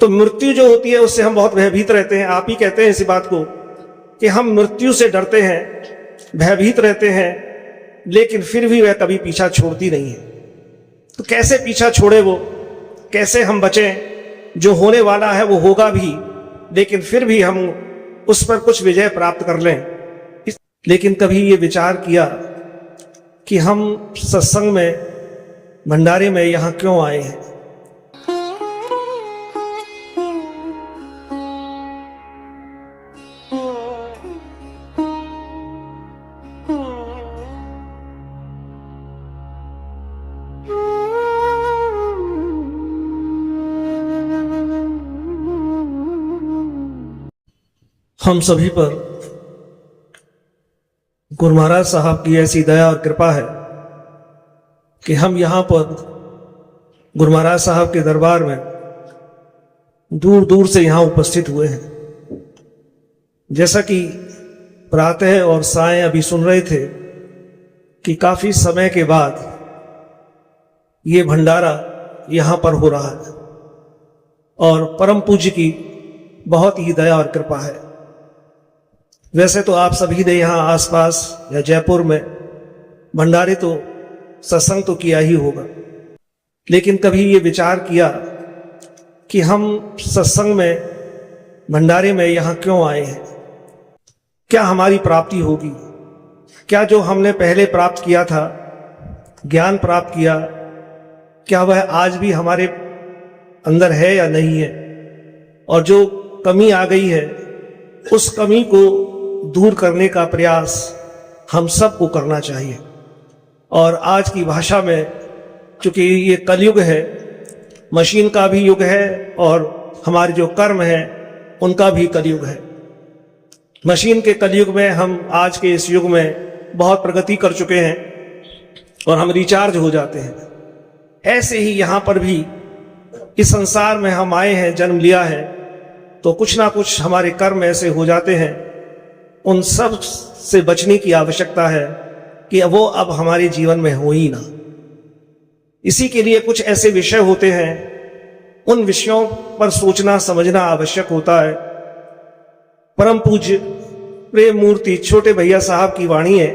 तो मृत्यु जो होती है उससे हम बहुत भयभीत रहते हैं। आप ही कहते हैं इसी बात को कि हम मृत्यु से डरते हैं, भयभीत रहते हैं, लेकिन फिर भी वह कभी पीछा छोड़ती नहीं है। तो कैसे पीछा छोड़े वो, कैसे हम बचें? जो होने वाला है वो होगा भी, लेकिन फिर भी हम उस पर कुछ विजय प्राप्त कर लें। लेकिन कभी ये विचार किया कि हम सत्संग में, भंडारे में यहाँ क्यों आए हैं? हम सभी पर गुरु महाराज साहब की ऐसी दया और कृपा है कि हम यहाँ पर गुरु महाराज साहब के दरबार में दूर दूर से यहाँ उपस्थित हुए हैं। जैसा कि प्रातः और सायं अभी सुन रहे थे कि काफी समय के बाद ये भंडारा यहाँ पर हो रहा है और परम पूज्य की बहुत ही दया और कृपा है। वैसे तो आप सभी ने यहाँ आसपास या जयपुर में भंडारे तो, सत्संग तो किया ही होगा, लेकिन कभी ये विचार किया कि हम सत्संग में, भंडारे में यहाँ क्यों आए हैं? क्या हमारी प्राप्ति होगी? क्या जो हमने पहले प्राप्त किया था, ज्ञान प्राप्त किया, क्या वह आज भी हमारे अंदर है या नहीं है? और जो कमी आ गई है उस कमी को दूर करने का प्रयास हम सबको करना चाहिए। और आज की भाषा में, चूंकि ये कलयुग है, मशीन का भी युग है और हमारे जो कर्म है उनका भी कलयुग है। मशीन के कलयुग में हम आज के इस युग में बहुत प्रगति कर चुके हैं और हम रिचार्ज हो जाते हैं। ऐसे ही यहाँ पर भी इस संसार में हम आए हैं, जन्म लिया है, तो कुछ ना कुछ हमारे कर्म ऐसे हो जाते हैं, उन सब से बचने की आवश्यकता है कि वो अब हमारे जीवन में हो ही ना। इसी के लिए कुछ ऐसे विषय होते हैं, उन विषयों पर सोचना समझना आवश्यक होता है। परम पूज्य प्रेम मूर्ति छोटे भैया साहब की वाणी है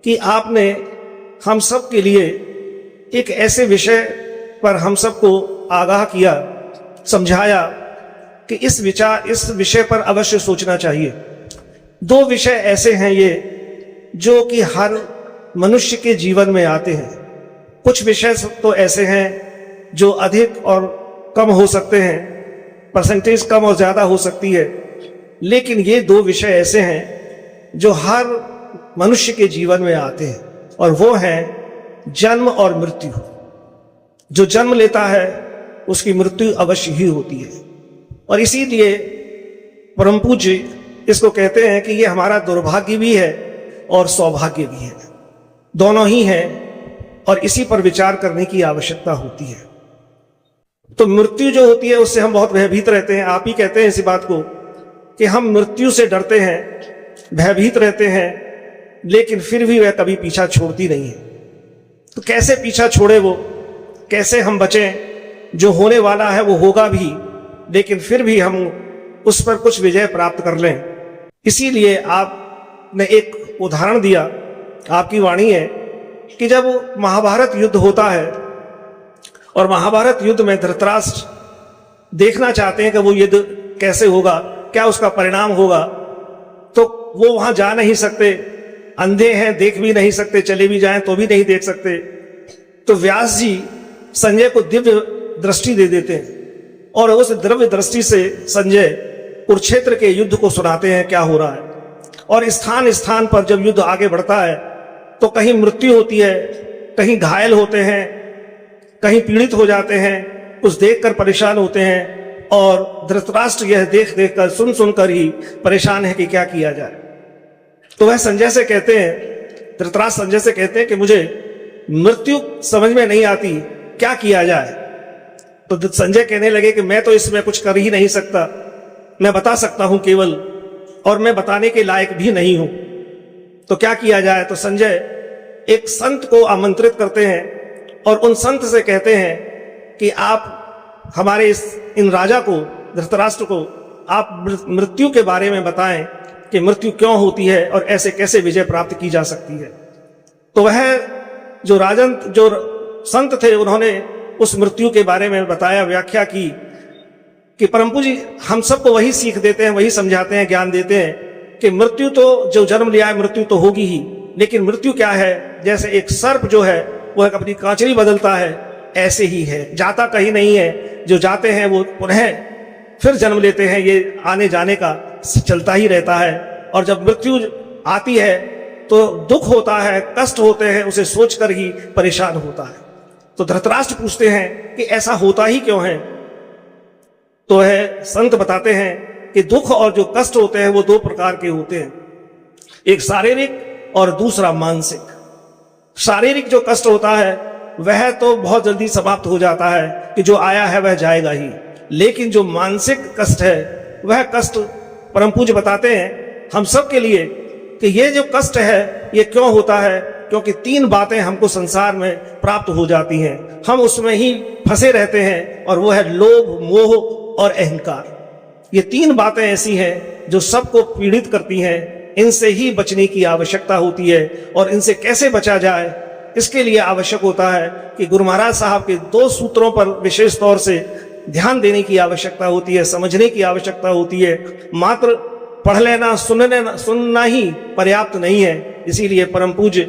कि आपने हम सब के लिए एक ऐसे विषय पर हम सबको आगाह किया, समझाया कि इस विषय पर अवश्य सोचना चाहिए। दो विषय ऐसे हैं ये जो कि हर मनुष्य के जीवन में आते हैं। कुछ विषय तो ऐसे हैं जो अधिक और कम हो सकते हैं, परसेंटेज कम और ज्यादा हो सकती है, लेकिन ये दो विषय ऐसे हैं जो हर मनुष्य के जीवन में आते हैं, और वो हैं जन्म और मृत्यु। जो जन्म लेता है उसकी मृत्यु अवश्य ही होती है, और इसीलिए परम पूज्य इसको कहते हैं कि ये हमारा दुर्भाग्य भी है और सौभाग्य भी है, दोनों ही हैं, और इसी पर विचार करने की आवश्यकता होती है। तो मृत्यु जो होती है उससे हम बहुत भयभीत रहते हैं। आप ही कहते हैं इसी बात को कि हम मृत्यु से डरते हैं, भयभीत रहते हैं, लेकिन फिर भी वह कभी पीछा छोड़ती नहीं है। तो कैसे पीछा छोड़े वो, कैसे हम बचें? जो होने वाला है वो होगा भी, लेकिन फिर भी हम उस पर कुछ विजय प्राप्त कर लें। इसीलिए आपने एक उदाहरण दिया, आपकी वाणी है कि जब महाभारत युद्ध होता है और महाभारत युद्ध में धृतराष्ट्र देखना चाहते हैं कि वो युद्ध कैसे होगा, क्या उसका परिणाम होगा, तो वो वहां जा नहीं सकते, अंधे हैं, देख भी नहीं सकते, चले भी जाएं तो भी नहीं देख सकते। तो व्यास जी संजय को दिव्य दृष्टि दे देते हैं और उस दिव्य दृष्टि से संजय कुरुक्षेत्र के युद्ध को सुनाते हैं क्या हो रहा है। और स्थान स्थान पर जब युद्ध आगे बढ़ता है तो कहीं मृत्यु होती है, कहीं घायल होते हैं, कहीं पीड़ित हो जाते हैं, कुछ देखकर परेशान होते हैं, और धृतराष्ट्र यह देख देख कर, सुन सुनकर ही परेशान है कि क्या किया जाए। तो वह संजय से कहते हैं, धृतराष्ट्र संजय से कहते हैं कि मुझे मृत्यु समझ में नहीं आती, क्या किया जाए। तो संजय कहने लगे कि मैं तो इसमें कुछ कर ही नहीं सकता, मैं बता सकता हूं केवल, और मैं बताने के लायक भी नहीं हूं, तो क्या किया जाए। तो संजय एक संत को आमंत्रित करते हैं और उन संत से कहते हैं कि आप हमारे इन राजा को, धृतराष्ट्र को, आप मृत्यु के बारे में बताएं कि मृत्यु क्यों होती है और ऐसे कैसे विजय प्राप्त की जा सकती है। तो वह जो राजन, जो संत थे, उन्होंने उस मृत्यु के बारे में बताया, व्याख्या की कि परम पूज्य हम सबको वही सीख देते हैं, वही समझाते हैं, ज्ञान देते हैं कि मृत्यु तो, जो जन्म लिया है मृत्यु तो होगी ही, लेकिन मृत्यु क्या है, जैसे एक सर्प जो है वो अपनी कांचरी बदलता है, ऐसे ही है, जाता कहीं नहीं है। जो जाते हैं वो पुनः फिर जन्म लेते हैं, ये आने जाने का चलता ही रहता है। और जब मृत्यु आती है तो दुख होता है, कष्ट होते हैं, उसे सोचकर ही परेशान होता है। तो धृतराष्ट्र पूछते हैं कि ऐसा होता ही क्यों है? तो है संत बताते हैं कि दुख और जो कष्ट होते हैं वो दो प्रकार के होते हैं, एक शारीरिक और दूसरा मानसिक। शारीरिक जो कष्ट होता है वह तो बहुत जल्दी समाप्त हो जाता है कि जो आया है वह जाएगा ही, लेकिन जो मानसिक कष्ट है वह कष्ट परम पूज्य बताते हैं हम सब के लिए कि ये जो कष्ट है ये क्यों होता है, क्योंकि तीन बातें हमको संसार में प्राप्त हो जाती हैं, हम उसमें ही फंसे रहते हैं, और वो है लोभ, मोह और अहंकार। ये तीन बातें ऐसी हैं जो सबको पीड़ित करती हैं, इनसे ही बचने की आवश्यकता होती है। और इनसे कैसे बचा जाए, इसके लिए आवश्यक होता है कि गुरु महाराज साहब के दो सूत्रों पर विशेष तौर से ध्यान देने की आवश्यकता होती है, समझने की आवश्यकता होती है। मात्र पढ़ लेना, सुनना ही पर्याप्त नहीं है। इसीलिए परम पूज्य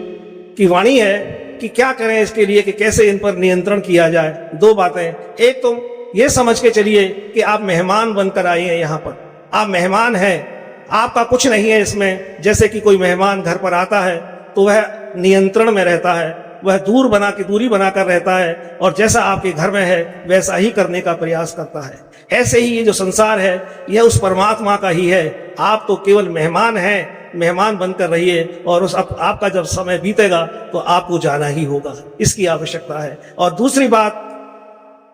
की वाणी है कि क्या करें इसके लिए, कि कैसे इन पर नियंत्रण किया जाए। दो बातें, एक तो ये समझ के चलिए कि आप मेहमान बनकर आए हैं यहाँ पर, आप मेहमान हैं, आपका कुछ नहीं है इसमें। जैसे कि कोई मेहमान घर पर आता है तो वह नियंत्रण में रहता है, वह दूरी बनाकर रहता है, और जैसा आपके घर में है वैसा ही करने का प्रयास करता है। ऐसे ही ये जो संसार है यह उस परमात्मा का ही है। आप तो केवल मेहमान हैं, मेहमान बनकर रहिए, और उस आपका जब समय बीतेगा तो आपको जाना ही होगा, इसकी आवश्यकता है। और दूसरी बात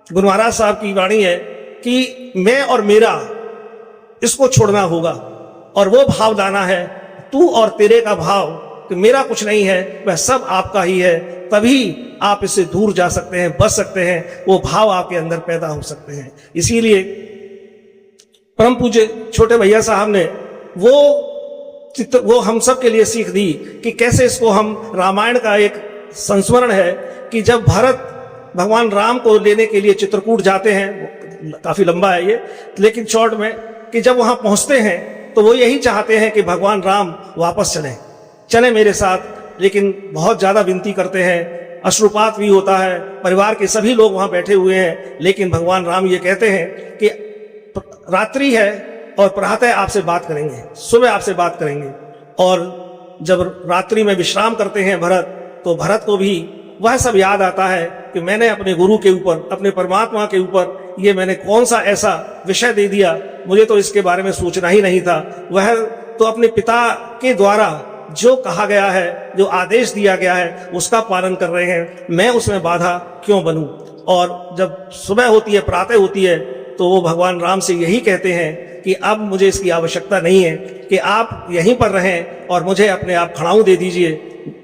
गुरु महाराज साहब की वाणी है कि मैं और मेरा, इसको छोड़ना होगा, और वो भाव लाना है, तू और तेरे का भाव, कि मेरा कुछ नहीं है, वह सब आपका ही है। तभी आप इससे दूर जा सकते हैं, बच सकते हैं, वो भाव आपके अंदर पैदा हो सकते हैं। इसीलिए परम पूज्य छोटे भैया साहब ने वो हम सब के लिए सीख दी कि कैसे इसको हम, रामायण का एक संस्मरण है कि जब भरत भगवान राम को लेने के लिए चित्रकूट जाते हैं, काफी लंबा है ये, लेकिन शॉर्ट में, कि जब वहां पहुंचते हैं तो वो यही चाहते हैं कि भगवान राम वापस चले मेरे साथ, लेकिन बहुत ज्यादा विनती करते हैं, अश्रुपात भी होता है, परिवार के सभी लोग वहां बैठे हुए हैं, लेकिन भगवान राम ये कहते हैं कि रात्रि है और प्रातः आपसे बात करेंगे, सुबह आपसे बात करेंगे। और जब रात्रि में विश्राम करते हैं भरत, तो भरत को भी वह सब याद आता है कि मैंने अपने गुरु के ऊपर, अपने परमात्मा के ऊपर, ये मैंने कौन सा ऐसा विषय दे दिया, मुझे तो इसके बारे में सोचना ही नहीं था। वह तो अपने पिता के द्वारा जो कहा गया है, जो आदेश दिया गया है, उसका पालन कर रहे हैं, मैं उसमें बाधा क्यों बनूं। और जब सुबह होती है, प्रातः होती है, तो वो भगवान राम से यही कहते हैं कि अब मुझे इसकी आवश्यकता नहीं है कि आप यहीं पर रहें और मुझे अपने आप खड़ाऊ दे दीजिए,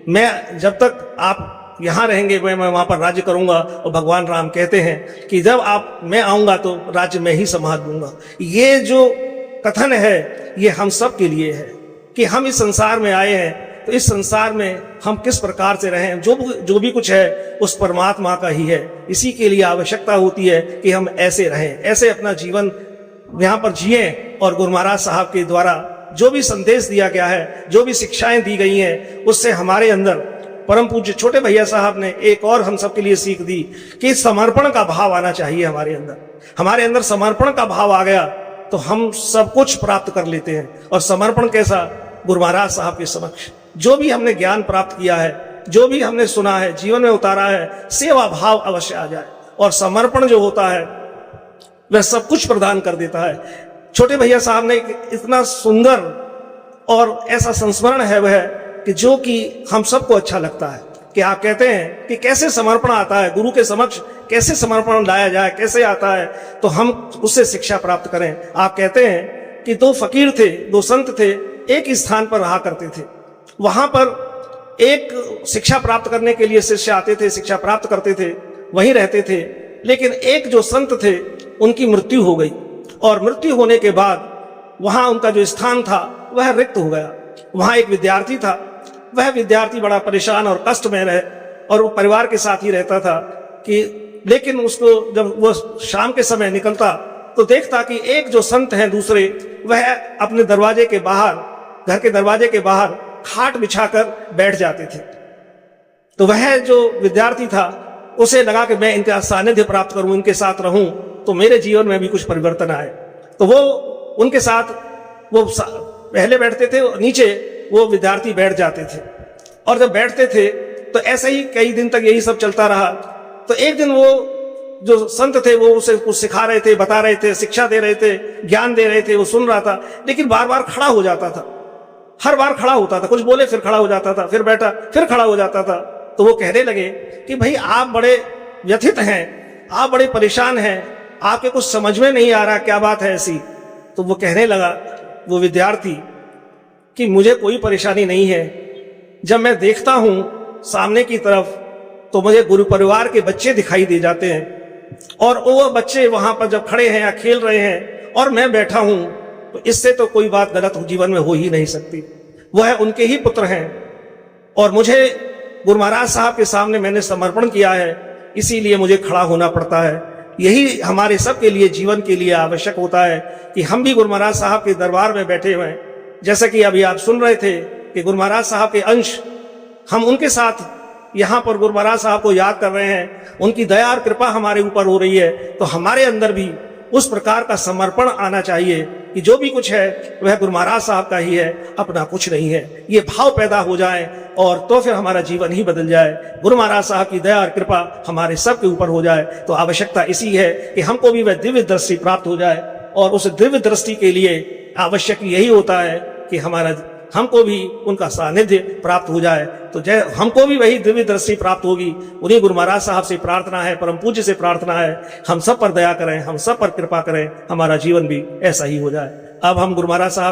मैं जब तक आप यहाँ रहेंगे मैं वहां पर राज्य करूंगा। और भगवान राम कहते हैं कि जब मैं आऊंगा तो राज्य मैं ही संभाल दूंगा। ये जो कथन है ये हम सब के लिए है कि हम इस संसार में आए हैं, तो इस संसार में हम किस प्रकार से रहें, जो भी कुछ है उस परमात्मा का ही है। इसी के लिए आवश्यकता होती है कि हम ऐसे रहें, ऐसे अपना जीवन यहाँ पर जिए। और गुरु महाराज साहब के द्वारा जो भी संदेश दिया गया है, जो भी शिक्षाएं दी गई हैं, उससे हमारे अंदर परम पूज्य छोटे भैया साहब ने एक और हम सब के लिए सीख दी कि समर्पण का भाव आना चाहिए हमारे अंदर। हमारे अंदर समर्पण का भाव आ गया तो हम सब कुछ प्राप्त कर लेते हैं। और समर्पण कैसा? गुरु महाराज साहब के समक्ष जो भी हमने ज्ञान प्राप्त किया है, जो भी हमने सुना है, जीवन में उतारा है, सेवा भाव अवश्य आ जाए। और समर्पण जो होता है वह सब कुछ प्रदान कर देता है। छोटे भैया साहब ने इतना सुंदर और ऐसा संस्मरण है वह कि जो कि हम सबको अच्छा लगता है कि आप कहते हैं कि कैसे समर्पण आता है गुरु के समक्ष, कैसे समर्पण लाया जाए, कैसे आता है, तो हम उससे शिक्षा प्राप्त करें। आप कहते हैं कि दो फकीर थे, दो संत थे, एक स्थान पर रहा करते थे। वहां पर एक शिक्षा प्राप्त करने के लिए शिष्य आते थे, शिक्षा प्राप्त करते थे, वहीं रहते थे। लेकिन एक जो संत थे उनकी मृत्यु हो गई, और मृत्यु होने के बाद वहां उनका जो स्थान था वह रिक्त हो गया। वहां एक विद्यार्थी था, वह विद्यार्थी बड़ा परेशान और कष्ट में रहे, और वो परिवार के साथ ही रहता था कि लेकिन उसको जब वो शाम के समय निकलता तो देखता कि एक जो संत हैं दूसरे, वह अपने दरवाजे के बाहर, घर के दरवाजे के बाहर खाट बिछाकर बैठ जाते थे। तो वह जो विद्यार्थी था उसे लगा कि मैं इनका सानिध्य प्राप्त करूं, इनके साथ रहूं तो मेरे जीवन में भी कुछ परिवर्तन आए। तो वो उनके साथ वो पहले बैठते थे, नीचे वो विद्यार्थी बैठ जाते थे, और जब बैठते थे तो ऐसे ही कई दिन तक यही सब चलता रहा। तो एक दिन वो जो संत थे वो उसे कुछ सिखा रहे थे, बता रहे थे, शिक्षा दे रहे थे, ज्ञान दे रहे थे, वो सुन रहा था, लेकिन बार बार खड़ा हो जाता था। हर बार खड़ा होता था, कुछ बोले फिर खड़ा हो जाता था, फिर बैठा फिर खड़ा हो जाता था। तो वो कहने लगे कि भाई आप बड़े व्यथित हैं, आप बड़े परेशान हैं, आपके कुछ समझ में नहीं आ रहा, क्या बात है ऐसी। तो वो कहने लगा, वो विद्यार्थी, कि मुझे कोई परेशानी नहीं है। जब मैं देखता हूं सामने की तरफ तो मुझे गुरु परिवार के बच्चे दिखाई दे जाते हैं, और वो बच्चे वहां पर जब खड़े हैं या खेल रहे हैं और मैं बैठा हूं, तो इससे तो कोई बात गलत जीवन में हो ही नहीं सकती। वह उनके ही पुत्र हैं, और मुझे गुरु महाराज साहब के सामने मैंने समर्पण किया है, इसीलिए मुझे खड़ा होना पड़ता है। यही हमारे सब के लिए, जीवन के लिए आवश्यक होता है कि हम भी गुरु महाराज साहब के दरबार में बैठे हुए हैं। जैसा कि अभी आप सुन रहे थे कि गुरु महाराज साहब के अंश, हम उनके साथ यहाँ पर गुरु महाराज साहब को याद कर रहे हैं, उनकी दया और कृपा हमारे ऊपर हो रही है। तो हमारे अंदर भी उस प्रकार का समर्पण आना चाहिए कि जो भी कुछ है वह गुरु महाराज साहब का ही है, अपना कुछ नहीं है। ये भाव पैदा हो जाए और तो फिर हमारा जीवन ही बदल जाए, गुरु महाराज साहब की दया और कृपा हमारे सब के ऊपर हो जाए। तो आवश्यकता इसी है कि हमको भी वह दिव्य दृष्टि प्राप्त हो जाए, और उस दिव्य दृष्टि के लिए आवश्यक यही होता है कि हमको भी उनका सानिध्य प्राप्त हो जाए। तो जय हमको भी वही दिव्य दृष्टि प्राप्त होगी। उन्हीं गुरु महाराज साहब से प्रार्थना है, परम पूज्य से प्रार्थना है, हम सब पर दया करें, हम सब पर कृपा करें, हमारा जीवन भी ऐसा ही हो जाए। अब हम गुरु महाराज साहब